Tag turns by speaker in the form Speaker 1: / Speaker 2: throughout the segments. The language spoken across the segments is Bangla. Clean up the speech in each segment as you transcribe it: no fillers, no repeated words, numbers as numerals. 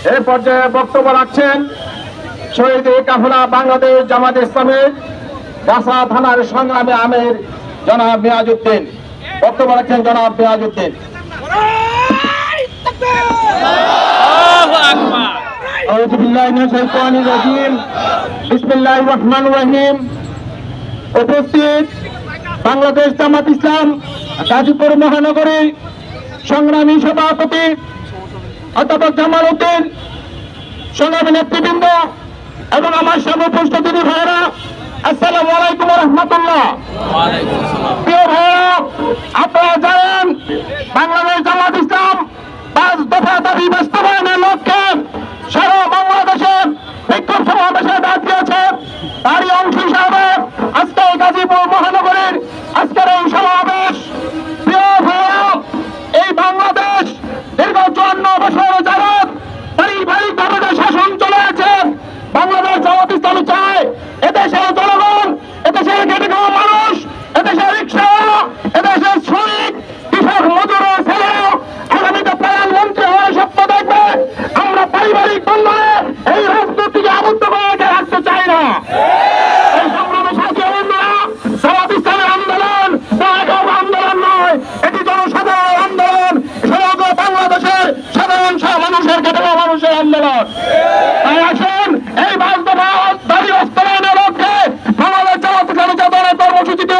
Speaker 1: এই পর্যায়ে বক্তব্য রাখছেন শহীদ কাফেলা বাংলাদেশ জামাত ইসলামের গাছা থানার সংগ্রামী আমির জনাব মিয়াজউদ্দিন। বক্তব্য রাখছেন জনাব মিয়াজউদ্দিন। আউযু বিল্লাহি মিনাশ শাইতানির রাজিম। বিসমিল্লাহির রহমানির রহিম। উপস্থিত বাংলাদেশ জামাত ইসলাম গাজীপুর মহানগরী সংগ্রামী সভাপতি অধ্যাপক জামাল উদ্দিন, সংগ্রামী নেতৃবৃন্দ এবং আমার সামনে উপস্থিত ভাইয়েরা, আসসালামু আলাইকুম ওয়া রাহমাতুল্লাহ। প্রিয় ভাইয়েরা, আপনারা জানেন বাংলাদেশ জামাত ইসলাম 5 দফা দাবি বাস্তবায়নের লক্ষ্যে সারা বাংলাদেশে বিক্ষোভ সমাবেশে ডাক দিয়েছে। তারই অংশ হিসাবে আজকে গাজীপুর মহানগরীর আজকের এই সমাবেশ। প্রিয় ভাইয়েরা, এই বাংলাদেশ দীর্ঘ 54 বছর যাবৎ পারিবারিকভাবে যে শাসন চলে আছে, বাংলাদেশ জামাত ইসলাম চায় এদেশের জনগণ, এদেশের খেটে খাওয়া মানুষ, এদেশের রিক্সাওয়ালা, এদেশের শ্রমিক, কৃষক, মজুরের ছেলেও আগামীতে প্রধানমন্ত্রী হওয়ার স্বপ্ন দেখবে। আমরা পারিবারিক বন্ধনে এই রাজনীতিকে আবদ্ধ করে রাখতে চাই না। এই সংগ্রামে সাথী বন্ধুরা, জামাত ইসলামের আন্দোলন একক আন্দোলন নয়, এটি জনসাধারণ আন্দোলন, সমগ্র বাংলাদেশের সাধারণ মানুষের খেটে খাওয়া মানুষের আন্দোলন। তাই আসুন এই 5 দফা দাবি বাস্তবায়নের লক্ষ্যে বাংলাদেশ জামাত ইসলামী জাতীয় কর্মসূচিতে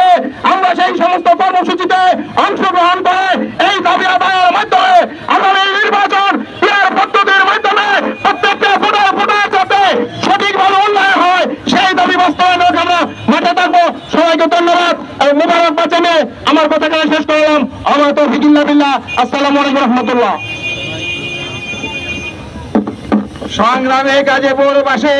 Speaker 1: আমরা সেই সমস্ত কর্মসূচিতে অংশগ্রহণ করে এই দাবি আদায়ের মাধ্যমে আগামী নির্বাচন ক্লিয়ার পদ্ধতির মাধ্যমে প্রত্যেকটা ভোটার যাতে সঠিকভাবে উন্নয়ন হয় সেই দাবি বাস্তবায়নের জন্য মাঠে থাকবো। সবাইকে ধন্যবাদ এবং মোবারকবাদ জানিয়ে আমার কথাটা শেষ করলাম। আমার তৌফিকুল্লাহ বিল্লাহ। আসসালামু আলাইকুম ওয়া রাহমাতুল্লাহ। সংগ্রামে গাজীপুরবাসী